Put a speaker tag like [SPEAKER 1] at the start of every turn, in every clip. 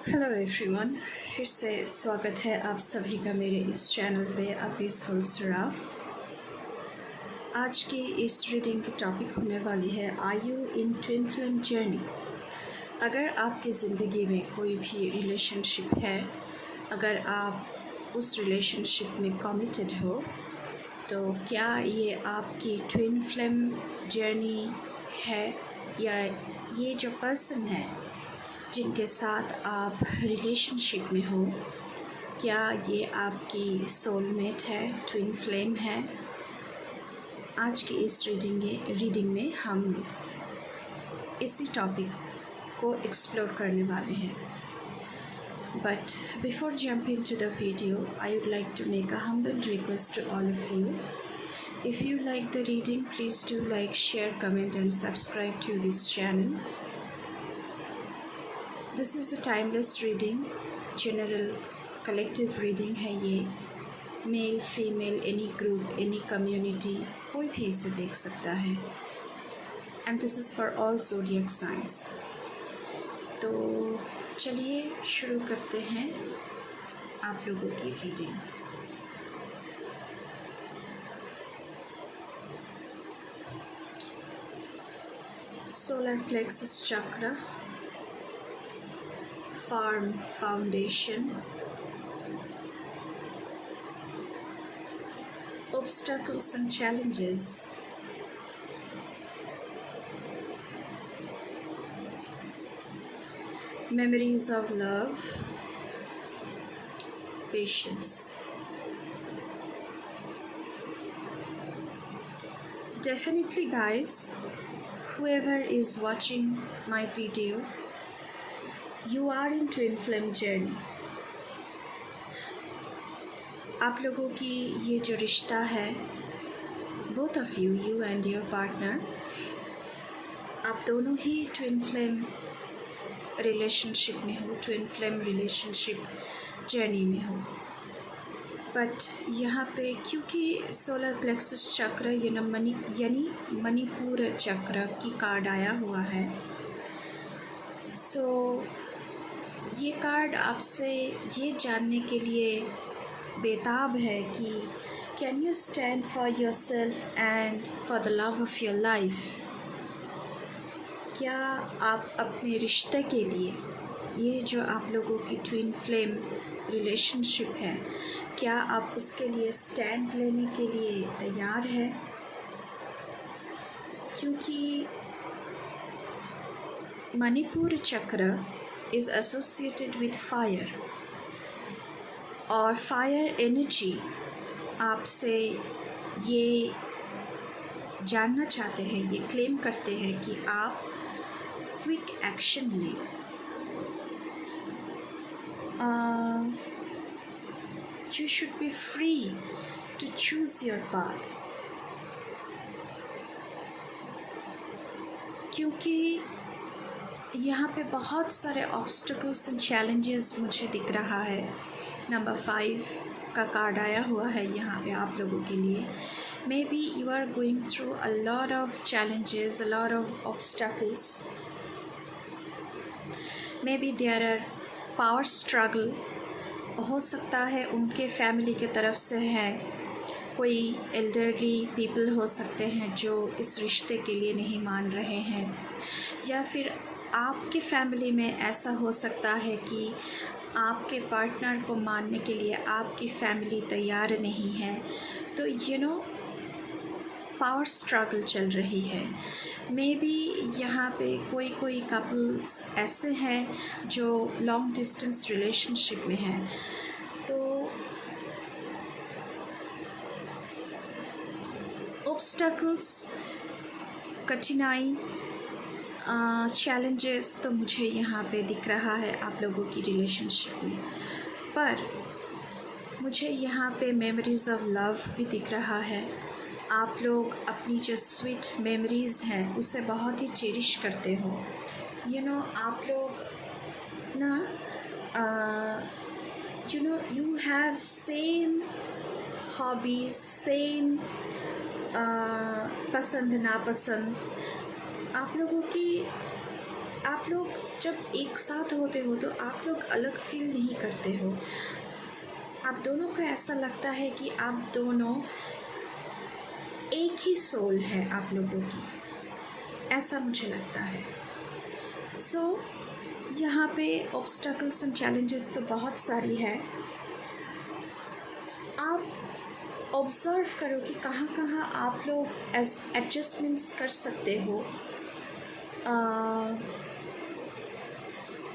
[SPEAKER 1] Hello everyone, फिर से स्वागत है आप सभी का मेरे इस चैनल पे अ पीसफुल सराफ। आज की इस रीडिंग की टॉपिक होने वाली है are you in twin flame journey. अगर आपकी ज़िंदगी में कोई भी रिलेशनशिप है, अगर आप उस रिलेशनशिप में कमिटेड हो, तो क्या ये आपकी ट्विन फ्लेम जर्नी है, या ये जो पर्सन है जिनके साथ आप रिलेशनशिप में हो, क्या ये आपकी सोलमेट है, ट्विन फ्लेम है। आज की इस रीडिंग में हम इसी टॉपिक को एक्सप्लोर करने वाले हैं। But before jumping to the video, I would like to make a humble request to all of you. If you like the reading, please do like, share, comment and subscribe to this channel. This is the timeless reading, general collective reading है ये. Male female, any group, any community, कोई भी इसे देख सकता है. And this is for all zodiac science. तो चलिए शुरू करते हैं आप लोगों की रीडिंग. सोलर प्लेक्सस चक्र, firm foundation, obstacles and challenges, memories of love, patience. Definitely guys, whoever is watching my video, you are in twin flame journey. आप लोगों की ये जो रिश्ता है, both of you, you and your partner, आप दोनों ही ट्विन फ्लेम रिलेशनशिप में हो, ट्विन फ्लेम रिलेशनशिप जर्नी में हो. बट यहाँ पे क्योंकि सोलर प्लेक्सस चक्र यानी मणिपुर चक्र की कार्ड आया हुआ है, सो ये कार्ड आपसे ये जानने के लिए बेताब है कि can you stand for your self and for the love of your life. क्या आप अपने रिश्ते के लिए, ये जो आप लोगों की ट्विन फ्लेम रिलेशनशिप है, क्या आप उसके लिए स्टैंड लेने के लिए तैयार हैं. क्योंकि मणिपुर चक्र is associated with fire, और फायर एनर्जी आपसे ये जानना चाहते हैं, ये क्लेम करते हैं कि आप क्विक एक्शन लें. You should be free to choose your path. क्योंकि यहाँ पे बहुत सारे ऑब्स्टिकल्स एंड चैलेंजेस मुझे दिख रहा है. नंबर 5 का कार्ड आया हुआ है यहाँ पे आप लोगों के लिए. Maybe you are going through a lot of challenges, a lot of obstacles. Maybe there are power struggle. हो सकता है उनके फैमिली के तरफ से है, कोई एल्डरली पीपल हो सकते हैं जो इस रिश्ते के लिए नहीं मान रहे हैं, या फिर आपके फैमिली में ऐसा हो सकता है कि आपके पार्टनर को मानने के लिए आपकी फैमिली तैयार नहीं है. तो पावर स्ट्रगल चल रही है. मे बी यहाँ पे कोई कपल्स ऐसे हैं जो लॉन्ग डिस्टेंस रिलेशनशिप में हैं. तो ऑब्स्टैकल्स, कठिनाई, चैलेंजेस तो मुझे यहाँ पे दिख रहा है आप लोगों की रिलेशनशिप में. पर मुझे यहाँ पे मेमोरीज़ ऑफ लव भी दिख रहा है. आप लोग अपनी जो स्वीट मेमोरीज़ हैं उसे बहुत ही चेरिश करते हो. आप लोग ना you have same hobbies, same पसंद नापसंद. आप लोगों की आप लोग जब एक साथ होते हो तो आप लोग अलग फील नहीं करते हो। आप दोनों को ऐसा लगता है कि आप दोनों एक ही सोल है आप लोगों की, ऐसा मुझे लगता है। यहाँ पे ऑब्स्टकल्स एंड चैलेंजेस तो बहुत सारी है। आप ऑब्ज़र्व करो कि कहाँ कहाँ आप लोग एडजस्टमेंट्स कर सकते हो,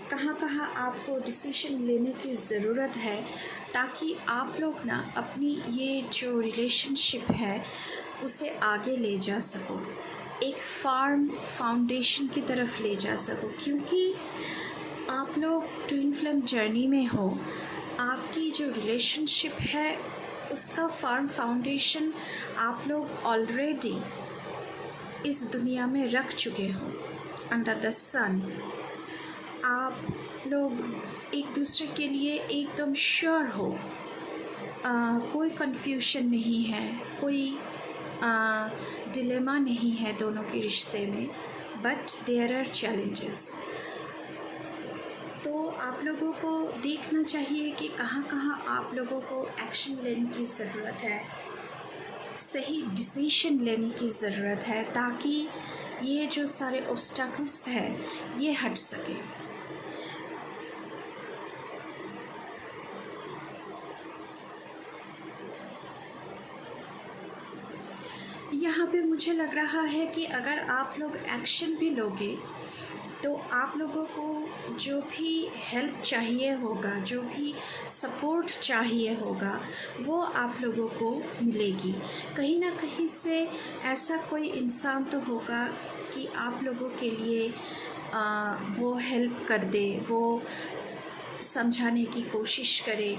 [SPEAKER 1] कहाँ कहाँ आपको डिसीजन लेने की ज़रूरत है, ताकि आप लोग ना अपनी ये जो रिलेशनशिप है उसे आगे ले जा सको, एक फार्म फाउंडेशन की तरफ ले जा सको। क्योंकि आप लोग ट्विन फ्लेम जर्नी में हो, आपकी जो रिलेशनशिप है उसका फार्म फाउंडेशन आप लोग ऑलरेडी इस दुनिया में रख चुके हो अंडर द सन। आप लोग एक दूसरे के लिए एकदम श्योर हो, कोई कन्फ्यूजन नहीं है, कोई डिलेमा नहीं है दोनों के रिश्ते में, बट देयर आर चैलेंजेस। तो आप लोगों को देखना चाहिए कि कहाँ कहाँ आप लोगों को एक्शन लेने की ज़रूरत है, सही डिसीजन लेने की ज़रूरत है, ताकि ये जो सारे ऑब्स्टकल्स हैं ये हट सके। यहाँ पे मुझे लग रहा है कि अगर आप लोग एक्शन भी लोगे तो आप लोगों को जो भी हेल्प चाहिए होगा, जो भी सपोर्ट चाहिए होगा, वो आप लोगों को मिलेगी। कहीं ना कहीं से ऐसा कोई इंसान तो होगा कि आप लोगों के लिए वो हेल्प कर दे, वो समझाने की कोशिश करे,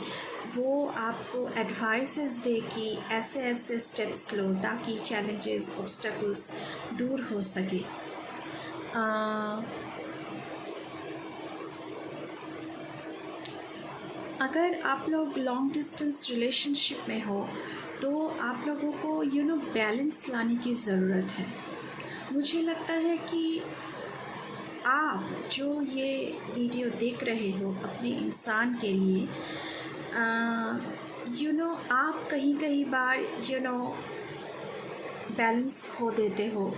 [SPEAKER 1] वो आपको एडवाइसेस दे कि ऐसे ऐसे स्टेप्स लो ताकि चैलेंजेस ऑब्स्टकल्स दूर हो सके। अगर आप लोग लॉन्ग डिस्टेंस रिलेशनशिप में हो तो आप लोगों को बैलेंस लाने की ज़रूरत है। मुझे लगता है कि आप जो ये वीडियो देख रहे हो अपने इंसान के लिए, आप कहीं बार बैलेंस खो देते हो।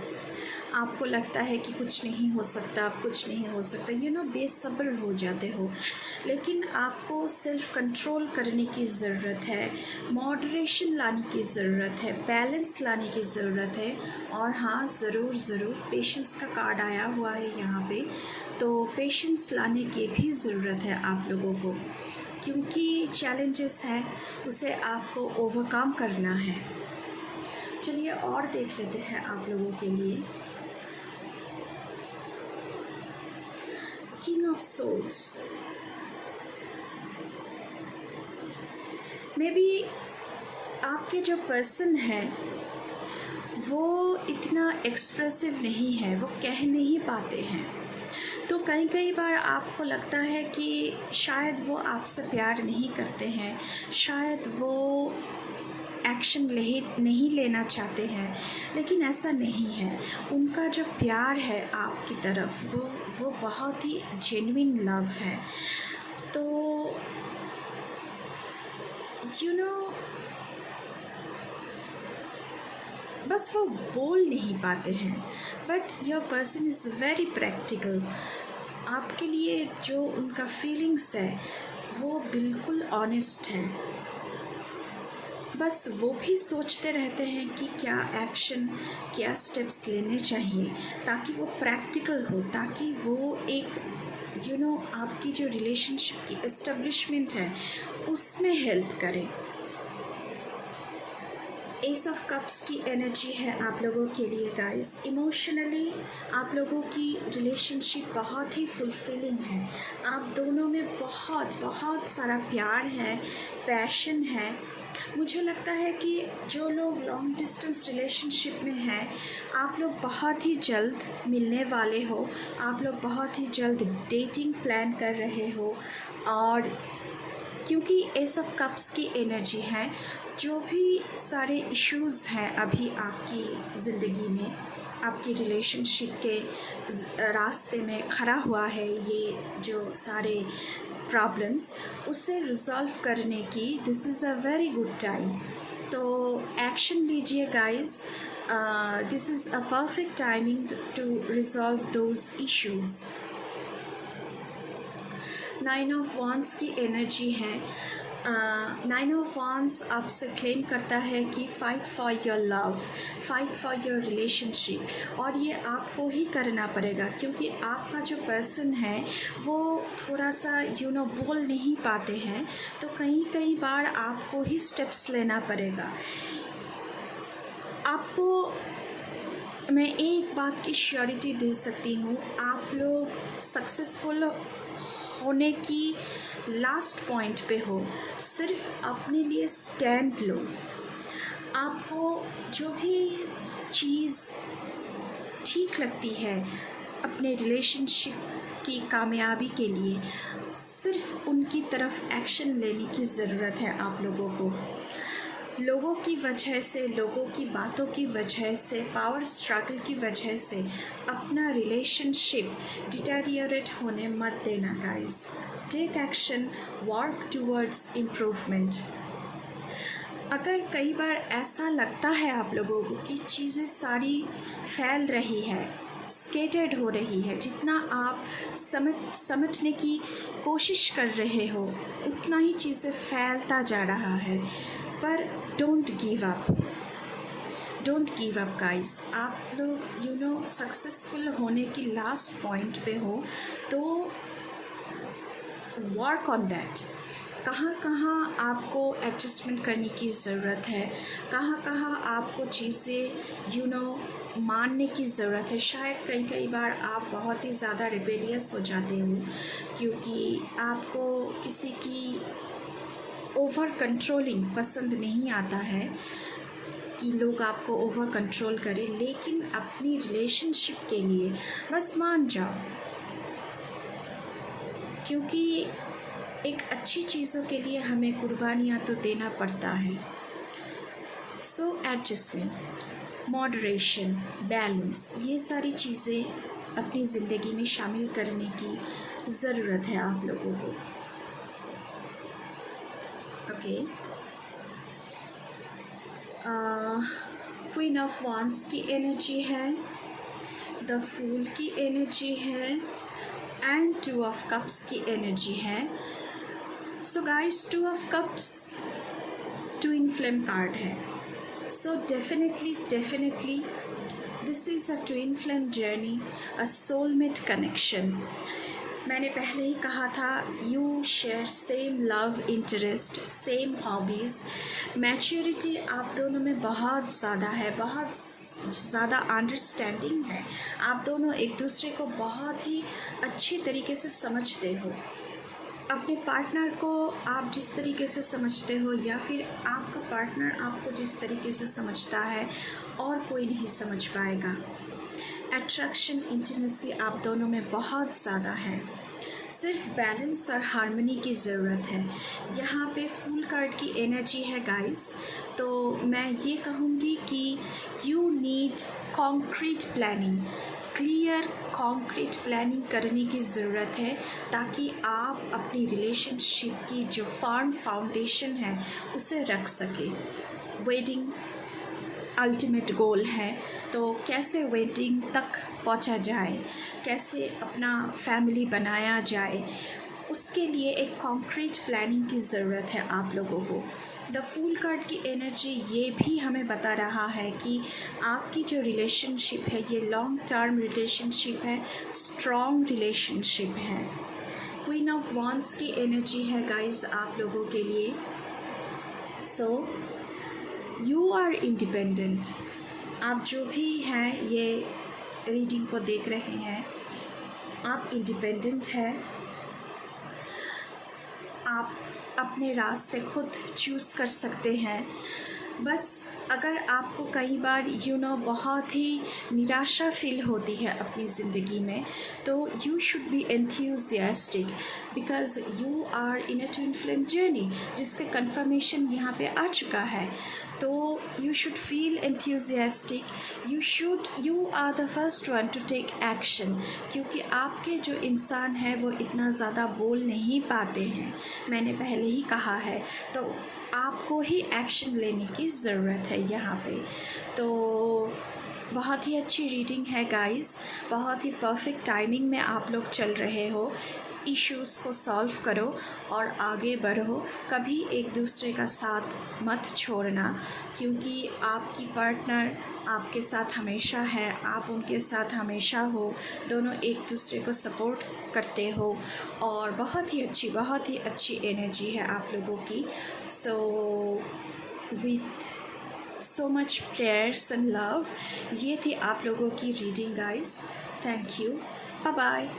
[SPEAKER 1] आपको लगता है कि कुछ नहीं हो सकता, अब कुछ नहीं हो सकता, बेसब्र हो जाते हो। लेकिन आपको सेल्फ़ कंट्रोल करने की ज़रूरत है, मॉडरेशन लाने की ज़रूरत है, बैलेंस लाने की ज़रूरत है। और हाँ, ज़रूर पेशेंस का कार्ड आया हुआ है यहाँ पे, तो पेशेंस लाने की भी ज़रूरत है आप लोगों को, क्योंकि चैलेंजेस हैं उसे आपको ओवरकम करना है। चलिए और देख लेते हैं आप लोगों के लिए। King of souls, maybe आपके जो पर्सन है वो इतना एक्सप्रेसिव नहीं है, वो कह नहीं पाते हैं। तो कई बार आपको लगता है कि शायद वो आपसे प्यार नहीं करते हैं, शायद वो एक्शन नहीं लेना चाहते हैं, लेकिन ऐसा नहीं है। उनका जो प्यार है आपकी तरफ वो बहुत ही जेन्युइन लव है। तो बस वो बोल नहीं पाते हैं, but your person is very practical. आपके लिए जो उनका फीलिंग्स है वो बिल्कुल ऑनेस्ट है। बस वो भी सोचते रहते हैं कि क्या एक्शन, क्या स्टेप्स लेने चाहिए ताकि वो प्रैक्टिकल हो, ताकि वो एक आपकी जो रिलेशनशिप की एस्टेब्लिशमेंट है उसमें हेल्प करे। एस ऑफ कप्स की एनर्जी है आप लोगों के लिए गाइस। इमोशनली आप लोगों की रिलेशनशिप बहुत ही फुलफिलिंग है। आप दोनों में बहुत सारा प्यार है, पैशन है। मुझे लगता है कि जो लोग लॉन्ग डिस्टेंस रिलेशनशिप में हैं, आप लोग बहुत ही जल्द मिलने वाले हो, आप लोग बहुत ही जल्द डेटिंग प्लान कर रहे हो। और क्योंकि एस ऑफ कप्स की एनर्जी है, जो भी सारे इश्यूज़ हैं अभी आपकी ज़िंदगी में, आपकी रिलेशनशिप के रास्ते में खड़ा हुआ है, ये जो सारे प्रॉब्लम्स, उसे रिज़ॉल्व करने की this is a very good time. तो एक्शन लीजिए guys, this is a perfect timing to resolve those issues. 9 of wands की एनर्जी है। 9 ऑफ वांड्स आपसे क्लेम करता है कि fight for your love, fight for your relationship, और ये आपको ही करना पड़ेगा क्योंकि आपका जो पर्सन है वो थोड़ा सा बोल नहीं पाते हैं, तो कई बार आपको ही स्टेप्स लेना पड़ेगा। आपको मैं एक बात की श्योरिटी दे सकती हूँ, आप लोग सक्सेसफुल होने की लास्ट पॉइंट पे हो। सिर्फ अपने लिए स्टैंड लो। आपको जो भी चीज़ ठीक लगती है अपने रिलेशनशिप की कामयाबी के लिए, सिर्फ उनकी तरफ एक्शन लेने की ज़रूरत है आप लोगों को। लोगों की वजह से, लोगों की बातों की वजह से, पावर स्ट्रगल की वजह से अपना रिलेशनशिप डिटेरियोरेट होने मत देना guys. Take action, work towards improvement. अगर कई बार ऐसा लगता है आप लोगों को कि चीज़ें सारी फैल रही है, स्केटर्ड हो रही है, जितना आप समेटने की कोशिश कर रहे हो उतना ही चीज़ें फैलता जा रहा है, पर don't give up, don't give up guys. आप लोग सक्सेसफुल होने की लास्ट पॉइंट पे हो, तो वर्क ऑन दैट। कहाँ आपको एडजस्टमेंट करने की ज़रूरत है, कहाँ आपको चीज़ें मानने की ज़रूरत है। शायद कई बार आप बहुत ही ज़्यादा रिबेलियस हो जाते हो क्योंकि आपको किसी की ओवर कंट्रोलिंग पसंद नहीं आता है कि लोग आपको ओवर कंट्रोल करें, लेकिन अपनी रिलेशनशिप के लिए बस मान जाओ, क्योंकि एक अच्छी चीज़ों के लिए हमें कुर्बानियाँ तो देना पड़ता है। सो एडजस्टमेंट, मॉडरेशन, बैलेंस, ये सारी चीज़ें अपनी ज़िंदगी में शामिल करने की ज़रूरत है आप लोगों को। ओके, क्वीन ऑफ वांड्स की एनर्जी है, द फूल की एनर्जी है, एंड 2 ऑफ कप्स की एनर्जी है। So guys, 2 of cups twin flame card है। So definitely this is a twin flame journey, a soulmate connection. मैंने पहले ही कहा था, you share same love, interest, same hobbies. Maturity आप दोनों में बहुत ज़्यादा है, बहुत ज़्यादा अंडरस्टैंडिंग है। आप दोनों एक दूसरे को बहुत ही अच्छी तरीके से समझते हो। अपने पार्टनर को आप जिस तरीके से समझते हो या फिर आपका पार्टनर आपको जिस तरीके से समझता है, और कोई नहीं समझ पाएगा। अट्रैक्शन, इंटीमेसी आप दोनों में बहुत ज़्यादा है। सिर्फ बैलेंस और हार्मनी की ज़रूरत है। यहाँ पे फुल कार्ड की एनर्जी है गाइस, तो मैं ये कहूँगी कि you need concrete planning, clear concrete planning करने की ज़रूरत है, ताकि आप अपनी रिलेशनशिप की जो फर्म फाउंडेशन है उसे रख सके। वेडिंग अल्टीमेट गोल है, तो कैसे वेडिंग तक पहुंचा जाए, कैसे अपना फैमिली बनाया जाए, उसके लिए एक कॉन्क्रीट प्लानिंग की ज़रूरत है आप लोगों को। द फूल कार्ड की एनर्जी ये भी हमें बता रहा है कि आपकी जो रिलेशनशिप है ये लॉन्ग टर्म रिलेशनशिप है, स्ट्रॉन्ग रिलेशनशिप है। क्वीन ऑफ वांड्स की एनर्जी है गाइस आप लोगों के लिए। So you are independent. आप जो भी हैं ये रीडिंग को देख रहे हैं, आप इंडिपेंडेंट हैं। आप अपने रास्ते खुद चूज़ कर सकते हैं। बस अगर आपको कई बार बहुत ही निराशा फील होती है अपनी ज़िंदगी में, तो you should be enthusiastic because you are in a twin flame journey, जिसका कंफर्मेशन यहाँ पे आ चुका है। तो you should feel enthusiastic, you are the first one to take action, क्योंकि आपके जो इंसान हैं वो इतना ज़्यादा बोल नहीं पाते हैं, मैंने पहले ही कहा है। तो आपको ही एक्शन लेने की ज़रूरत है यहाँ पे। तो बहुत ही अच्छी रीडिंग है गाइस, बहुत ही परफेक्ट टाइमिंग में आप लोग चल रहे हो। इश्यूज़ को सॉल्व करो और आगे बढ़ो, कभी एक दूसरे का साथ मत छोड़ना, क्योंकि आपकी पार्टनर आपके साथ हमेशा है, आप उनके साथ हमेशा हो, दोनों एक दूसरे को सपोर्ट करते हो और बहुत ही अच्छी एनर्जी है आप लोगों की। So with so much prayers and love, ये थी आप लोगों की reading guys. Thank you, bye bye.